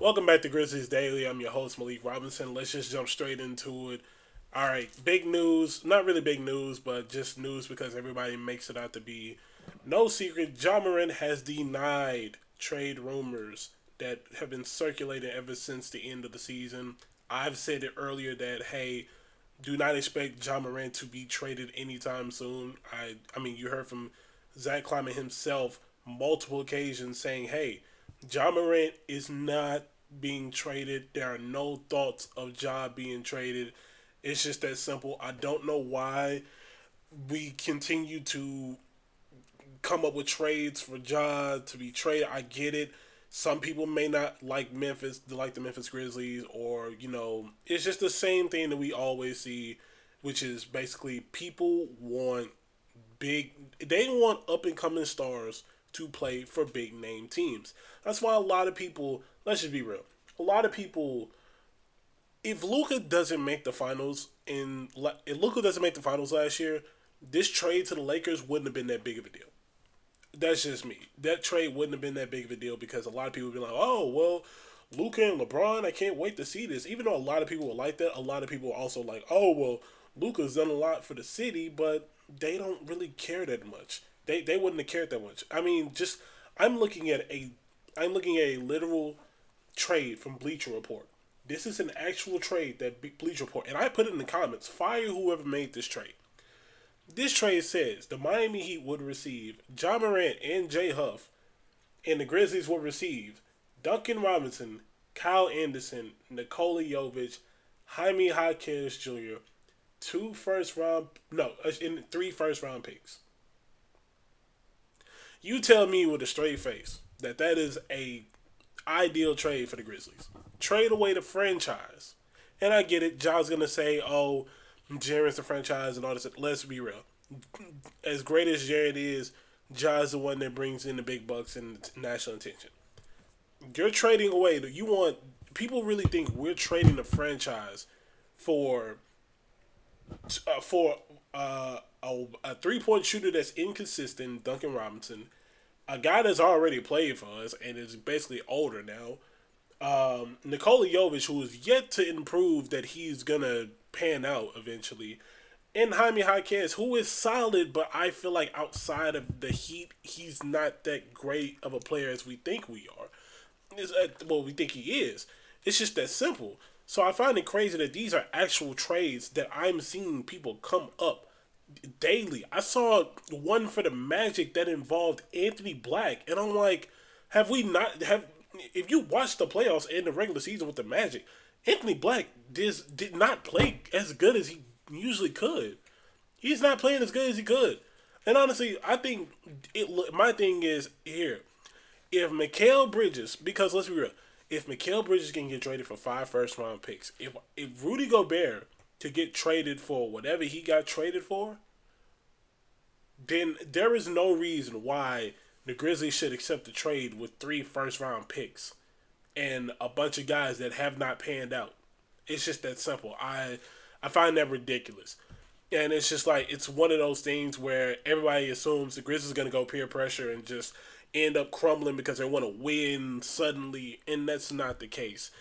Welcome back to Grizzlies Daily. I'm your host, Melek Robinson. Let's just jump straight into it. All right, big news. Not really big news, but just news because everybody makes it out to be. No secret, Ja Morant has denied trade rumors that have been circulating ever since the end of the season. I've said it earlier that, hey, do not expect Ja Morant to be traded anytime soon. I mean, you heard from Zach Kleiman himself multiple occasions saying, hey, Ja Morant is not being traded. There are no thoughts of Ja being traded. It's just that simple. I don't know why we continue to come up with trades for Ja to be traded. I get it. Some people may not like the Memphis Grizzlies, or it's just the same thing that we always see, which is basically people want big. They want up and coming stars to play for big name teams. That's why a lot of people. Let's just be real. A lot of people. If Luka doesn't make the finals if Luka doesn't make the finals last year, this trade to the Lakers wouldn't have been that big of a deal. That's just me. That trade wouldn't have been that big of a deal because a lot of people would be like, "Oh, well, Luka and LeBron, I can't wait to see this." Even though a lot of people were like that, a lot of people were also like, "Oh, well, Luka's done a lot for the city, but they don't really care that much. They wouldn't have cared that much." I mean, just I'm looking at a I'm looking at a literal trade from Bleacher Report. This is an actual trade that Bleacher Report, and I put it in the comments. Fire whoever made this trade. This trade says the Miami Heat would receive Ja Morant and Jay Huff, and the Grizzlies would receive Duncan Robinson, Kyle Anderson, Nikola Jovic, Jaime Jaquez Jr., in three first round picks. You tell me with a straight face that that is a ideal trade for the Grizzlies. Trade away the franchise. And I get it. John's gonna say, "Oh, Jaren's the franchise and all this." Let's be real. As great as Jared is, Ja's the one that brings in the big bucks and national attention. You're trading away. You want people really think we're trading the franchise for a 3 point shooter that's inconsistent, Duncan Robinson, a guy that's already played for us and is basically older now. Nikola Jovic, who is yet to improve that he's gonna pan out eventually, and Jaime Jaquez, who is solid, but I feel like outside of the Heat, he's not that great of a player as we think we are. Well, we think he is. It's just that simple. So I find it crazy that these are actual trades that I'm seeing people come up daily. I saw one for the Magic that involved Anthony Black, and I'm like, have we not have? If you watch the playoffs and the regular season with the Magic, Anthony Black did not play as good as he usually could. He's not playing as good as he could. And honestly, I think my thing is here. If Mikal Bridges, because let's be real, if Mikal Bridges can get traded for 5 first round picks, if Rudy Gobert to get traded for whatever he got traded for, then there is no reason why the Grizzlies should accept the trade with 3 first round picks and a bunch of guys that have not panned out. It's just that simple. I find that ridiculous. And it's just like it's one of those things where everybody assumes the Grizzlies are gonna go peer pressure and just end up crumbling because they want to win suddenly, and that's not the case.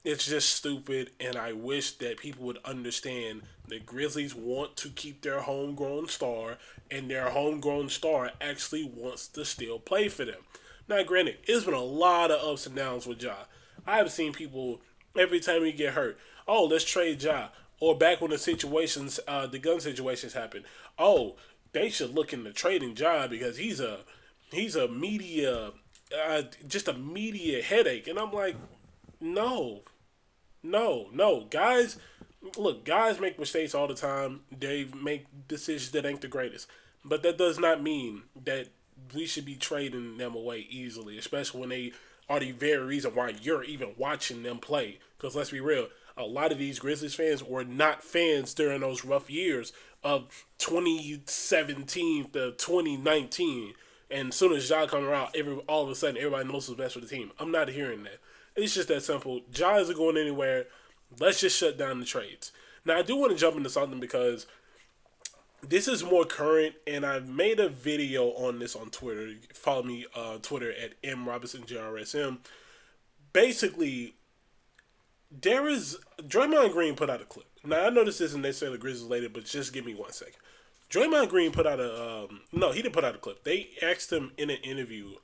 It's just stupid, and I wish that people would understand the Grizzlies want to keep their homegrown star, and their homegrown star actually wants to still play for them. Now, granted, it's been a lot of ups and downs with Ja. I've seen people every time he get hurt. Oh, let's trade Ja. Or back when the gun situations happened. Oh, they should look into trading Ja because he's a media, just a media headache. And I'm like, no, no, no, guys. Look, guys make mistakes all the time. They make decisions that ain't the greatest, but that does not mean that we should be trading them away easily, especially when they are the very reason why you're even watching them play. Because let's be real, a lot of these Grizzlies fans were not fans during those rough years of 2017 to 2019. And as soon as Ja come around, all of a sudden everybody knows what's best for the team. I'm not hearing that. It's just that simple. Ja isn't going anywhere. Let's just shut down the trades. Now I do want to jump into something because this is more current, and I've made a video on this on Twitter. Follow me on Twitter at mrobinsonjrsm. basically, there is Draymond Green put out a clip. Now I know this isn't necessarily Grizzlies related, but just give me 1 second. Draymond Green put out a no, he didn't put out a clip. They asked him in an interview,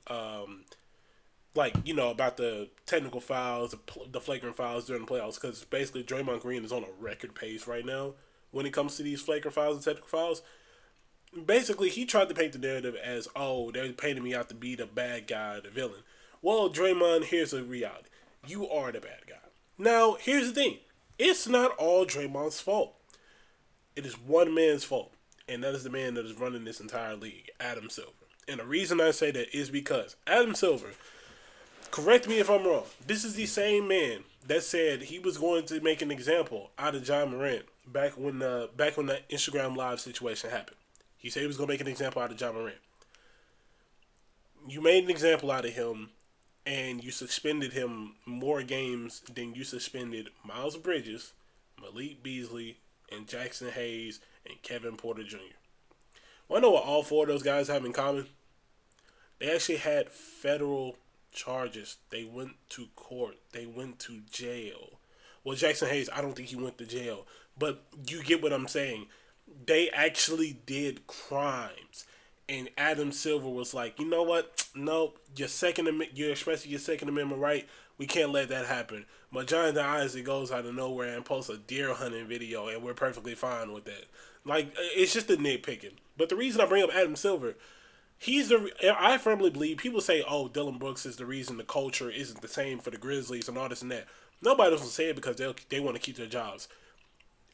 like about the technical fouls, the flagrant fouls during the playoffs, because basically Draymond Green is on a record pace right now when it comes to these flagrant fouls and technical fouls. Basically, he tried to paint the narrative as, oh, they're painting me out to be the bad guy, the villain. Well, Draymond, here's the reality: you are the bad guy. Now, here's the thing: it's not all Draymond's fault. It is one man's fault, and that is the man that is running this entire league, Adam Silver. And the reason I say that is because Adam Silver, correct me if I'm wrong, this is the same man that said he was going to make an example out of John Morant back when the Instagram Live situation happened. He said he was going to make an example out of John Morant. You made an example out of him, and you suspended him more games than you suspended Miles Bridges, Malik Beasley, and Jackson Hayes, and Kevin Porter Jr. Want to know what all four of those guys have in common? They actually had federal charges. They went to court. They went to jail. Well, Jackson Hayes, I don't think he went to jail. But you get what I'm saying. They actually did crimes. And Adam Silver was like, you know what? No, you're expressing your Second Amendment right. We can't let that happen. But Jonathan Isaac goes out of nowhere and posts a deer hunting video, and we're perfectly fine with that. Like, it's just a nitpicking. But the reason I bring up Adam Silver, I firmly believe people say, oh, Dylan Brooks is the reason the culture isn't the same for the Grizzlies and all this and that. Nobody else will say it because they want to keep their jobs.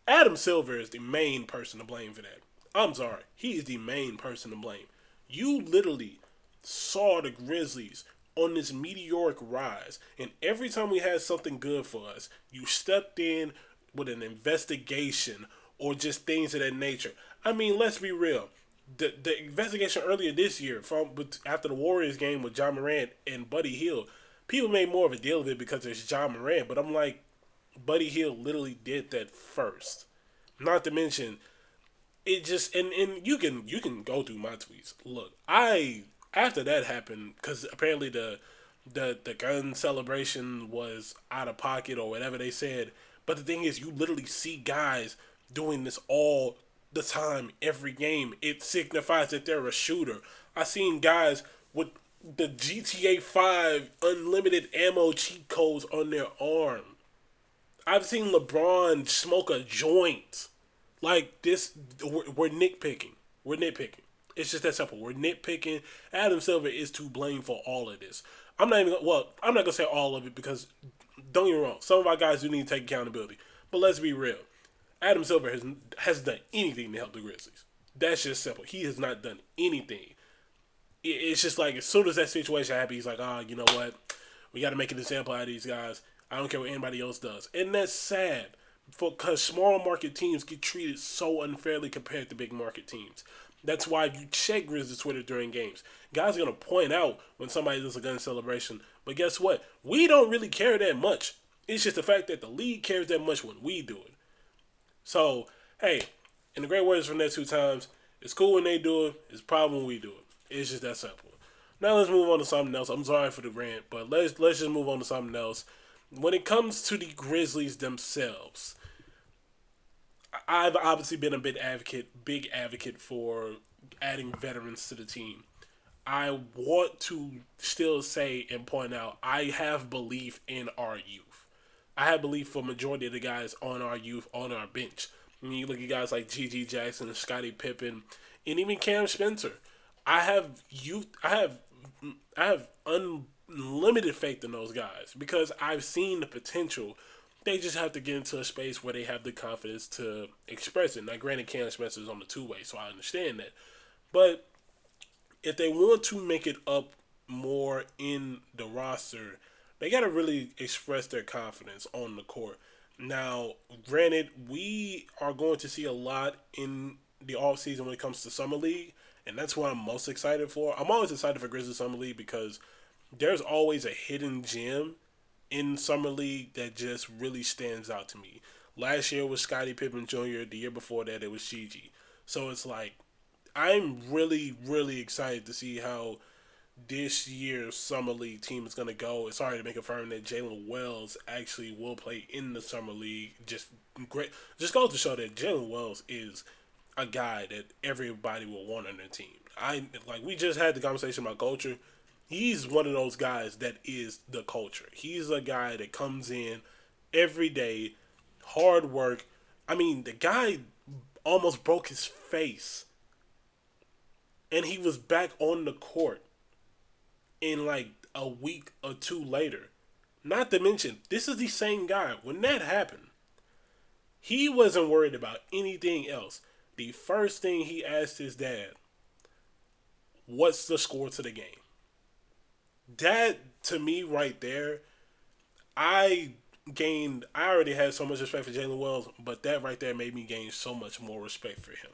Adam Silver is the main person to blame for that. I'm sorry. He is the main person to blame. You literally saw the Grizzlies on this meteoric rise, and every time we had something good for us, you stepped in with an investigation or just things of that nature. I mean, let's be real. The investigation earlier this year after the Warriors game with John Morant and Buddy Hield, people made more of a deal of it because it's John Morant, but I'm like, Buddy Hield literally did that first. Not to mention, it just and you can go through my tweets. Look, after that happened, because apparently the gun celebration was out of pocket or whatever they said. But the thing is, you literally see guys doing this all the time, every game. It signifies that they're a shooter. I seen guys with the GTA 5 unlimited ammo cheat codes on their arm. I've seen LeBron smoke a joint. Like this, we're nitpicking. We're nitpicking. It's just that simple. We're nitpicking. Adam Silver is to blame for all of this. I'm not gonna say all of it because don't get me wrong. Some of our guys do need to take accountability. But let's be real. Adam Silver hasn't done anything to help the Grizzlies. That's just simple. He has not done anything. It's just like as soon as that situation happens, he's like, you know what? We got to make an example out of these guys. I don't care what anybody else does. And that's sad because small market teams get treated so unfairly compared to big market teams. That's why if you check Grizzlies Twitter during games, guys are going to point out when somebody does a gun celebration. But guess what? We don't really care that much. It's just the fact that the league cares that much when we do it. So, hey, in the great words from that 2 times, it's cool when they do it. It's a problem when we do it. It's just that simple. Now let's move on to something else. I'm sorry for the rant, but let's just move on to something else. When it comes to the Grizzlies themselves, I've obviously been a big advocate for adding veterans to the team. I want to still say and point out, I have belief in our youth. I have belief for majority of the guys on our youth, on our bench. I mean, you look at guys like G.G. Jackson, Scottie Pippen, and even Cam Spencer. I have unlimited faith in those guys because I've seen the potential. They just have to get into a space where they have the confidence to express it. Now, granted, Cam Spencer is on the 2-way, so I understand that. But if they want to make it up more in the roster, they got to really express their confidence on the court. Now, granted, we are going to see a lot in the offseason when it comes to Summer League, and that's what I'm most excited for. I'm always excited for Grizzlies Summer League because there's always a hidden gem in Summer League that just really stands out to me. Last year was Scottie Pippen Jr. The year before that, it was Gigi. So it's like, I'm really, really excited to see how this year's summer league team is going to go. It's already been confirmed that Jalen Wells actually will play in the summer league. Just great. Just goes to show that Jalen Wells is a guy that everybody will want on their team. We just had the conversation about culture. He's one of those guys that is the culture. He's a guy that comes in every day, hard work. I mean, the guy almost broke his face, and he was back on the court in like a week or two later. Not to mention, this is the same guy. When that happened, he wasn't worried about anything else. The first thing he asked his dad, "What's the score to the game?" That, to me, right there, I I already had so much respect for Jalen Wells, but that right there made me gain so much more respect for him.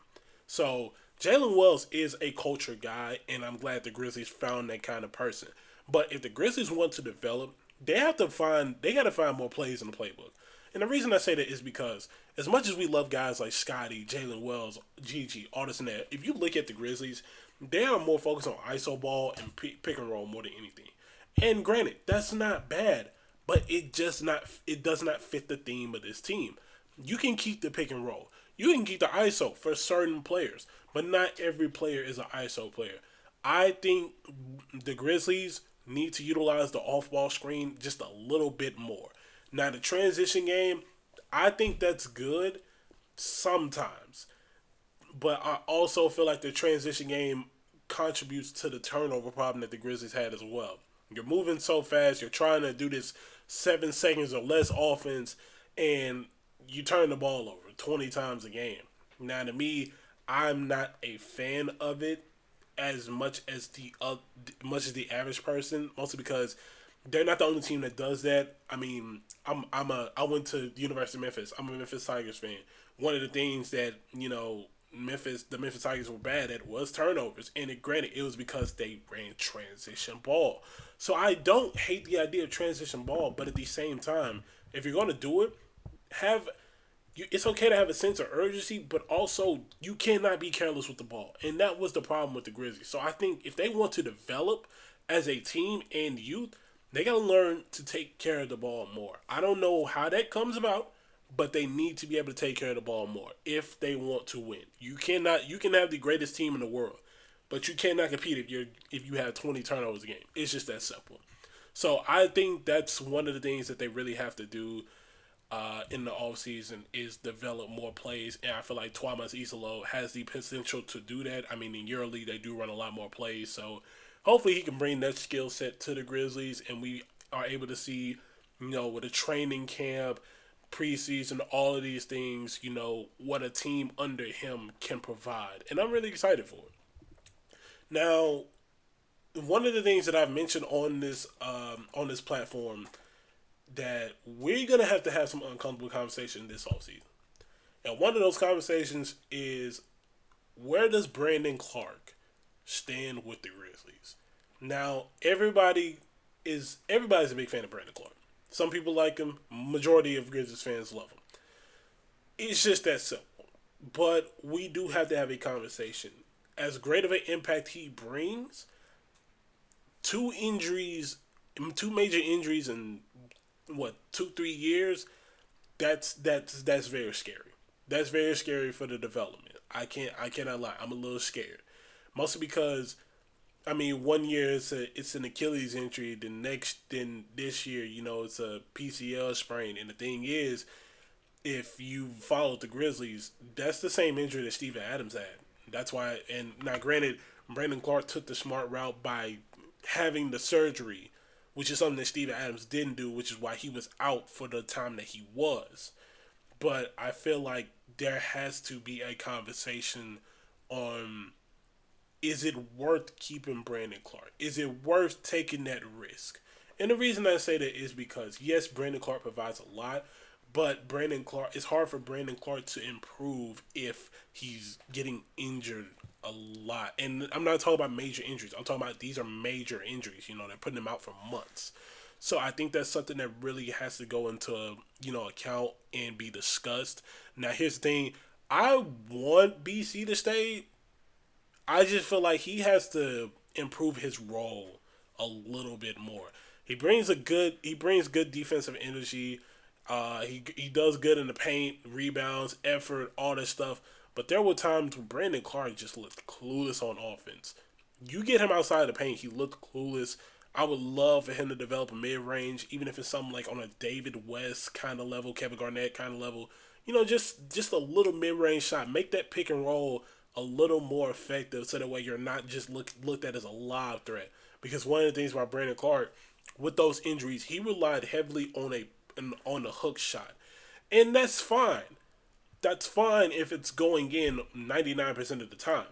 So Jalen Wells is a culture guy, and I'm glad the Grizzlies found that kind of person. But if the Grizzlies want to develop, they got to find more plays in the playbook. And the reason I say that is because as much as we love guys like Scotty, Jalen Wells, Gigi, all this and that, if you look at the Grizzlies, they are more focused on iso ball and pick and roll more than anything. And granted, that's not bad, but it does not fit the theme of this team. You can keep the pick and roll. You can keep the ISO for certain players, but not every player is an ISO player. I think the Grizzlies need to utilize the off-ball screen just a little bit more. Now the transition game, I think that's good sometimes, but I also feel like the transition game contributes to the turnover problem that the Grizzlies had as well. You're moving so fast, you're trying to do this 7 seconds or less offense, and you turn the ball over 20 times a game. Now, to me, I'm not a fan of it as much as the average person, mostly because they're not the only team that does that. I mean, I went to the University of Memphis. I'm a Memphis Tigers fan. One of the things that the Memphis Tigers were bad at was turnovers, and granted, it was because they ran transition ball. So I don't hate the idea of transition ball, but at the same time, if you're going to do it, have it's okay to have a sense of urgency, but also you cannot be careless with the ball. And that was the problem with the Grizzlies. So I think if they want to develop as a team and youth, they got to learn to take care of the ball more. I don't know how that comes about, but they need to be able to take care of the ball more if they want to win. You can have the greatest team in the world, but you cannot compete if you have 20 turnovers a game. It's just that simple. So I think that's one of the things that they really have to do in the offseason is develop more plays. And I feel like Twamas Isolo has the potential to do that. I mean, in EuroLeague, they do run a lot more plays. So hopefully he can bring that skill set to the Grizzlies and we are able to see, with a training camp, preseason, all of these things, what a team under him can provide. And I'm really excited for it. Now, one of the things that I've mentioned on this platform that we're gonna have to have some uncomfortable conversation this offseason. And one of those conversations is where does Brandon Clark stand with the Grizzlies? Now, everybody's a big fan of Brandon Clark. Some people like him. Majority of Grizzlies fans love him. It's just that simple. But we do have to have a conversation. As great of an impact he brings, two major injuries in 2-3 years, that's very scary. That's very scary for the development. I cannot lie. I'm a little scared, mostly because I mean 1 year it's an Achilles injury. Then this year it's a PCL sprain. And the thing is, if you followed the Grizzlies, that's the same injury that Steven Adams had. That's why. And now, granted, Brandon Clark took the smart route by having the surgery, which is something that Steven Adams didn't do, which is why he was out for the time that he was. But I feel like there has to be a conversation on, is it worth keeping Brandon Clark? Is it worth taking that risk? And the reason I say that is because, yes, Brandon Clark provides a lot, but it's hard for Brandon Clark to improve if he's getting injured a lot. And I'm not talking about major injuries. I'm talking about these are major injuries. They're putting him out for months. So I think that's something that really has to go into, account and be discussed. Now, here's the thing. I want BC to stay. I just feel like he has to improve his role a little bit more. He brings good defensive energy. He does good in the paint, rebounds, effort, all that stuff. But there were times when Brandon Clark just looked clueless on offense. You get him outside the paint, he looked clueless. I would love for him to develop a mid range, even if it's something like on a David West kind of level, Kevin Garnett kind of level. Just a little mid range shot. Make that pick and roll a little more effective, so that way you're not just looked at as a live threat. Because one of the things about Brandon Clark, with those injuries, he relied heavily on the hook shot, and that's fine. That's fine if it's going in 99% of the time.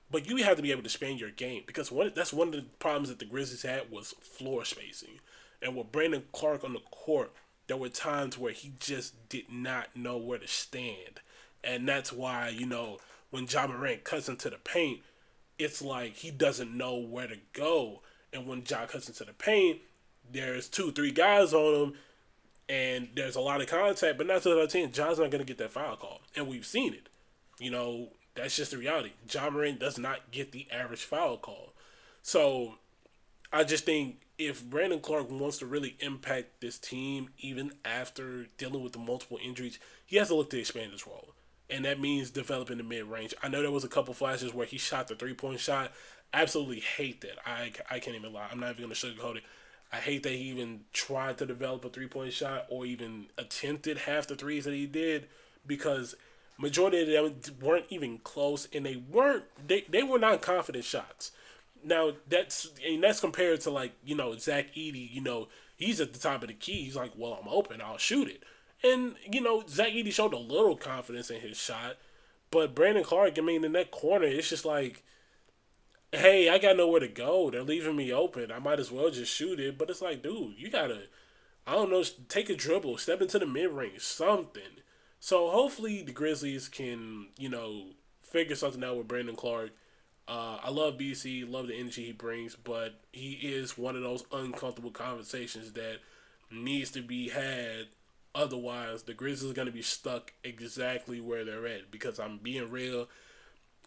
But you have to be able to span your game, because that's one of the problems that the Grizzlies had was floor spacing. And with Brandon Clark on the court, there were times where he just did not know where to stand. And that's why, when Ja Morant cuts into the paint, it's like he doesn't know where to go. And when Ja cuts into the paint, there's 2, 3 guys on him, and there's a lot of contact, but 9 times out of 10, Ja's not going to get that foul call. And we've seen it. That's just the reality. Ja Morant does not get the average foul call. So I just think if Brandon Clark wants to really impact this team, even after dealing with the multiple injuries, he has to look to expand his role. And that means developing the mid range. I know there was a couple flashes where he shot the 3-point shot. Absolutely hate that. I can't even lie. I'm not even going to sugarcoat it. I hate that he even tried to develop a 3-point shot or even attempted half the threes that he did, because majority of them weren't even close, and they were not confident shots. Now that's compared to, like, Zach Edey. He's at the top of the key. He's like, well, I'm open, I'll shoot it. And Zach Edey showed a little confidence in his shot, but Brandon Clark, in that corner, it's just like, hey, I got nowhere to go. They're leaving me open. I might as well just shoot it. But it's like, dude, you gotta, I don't know, take a dribble, step into the mid range, something. So hopefully the Grizzlies can, figure something out with Brandon Clark. I love BC, love the energy he brings, but he is one of those uncomfortable conversations that needs to be had. Otherwise, the Grizzlies are going to be stuck exactly where they're at. Because I'm being real,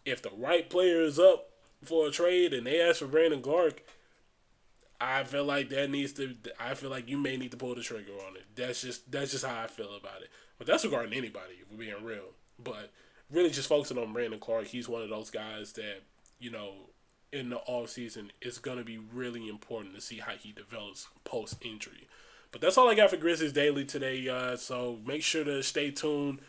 if the right player is up for a trade and they ask for Brandon Clark, I feel like I feel like you may need to pull the trigger on it. That's just how I feel about it. But that's regarding anybody, if we're being real. But really just focusing on Brandon Clark, he's one of those guys that, in the offseason, it's going to be really important to see how he develops post-injury. But that's all I got for Grizzlies Daily today, so make sure to stay tuned.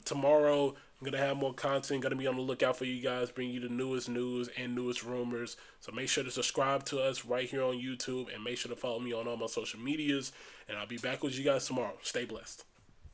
Tomorrow, I'm going to have more content. Going to be on the lookout for you guys, bring you the newest news and newest rumors. So make sure to subscribe to us right here on YouTube, and make sure to follow me on all my social medias. And I'll be back with you guys tomorrow. Stay blessed.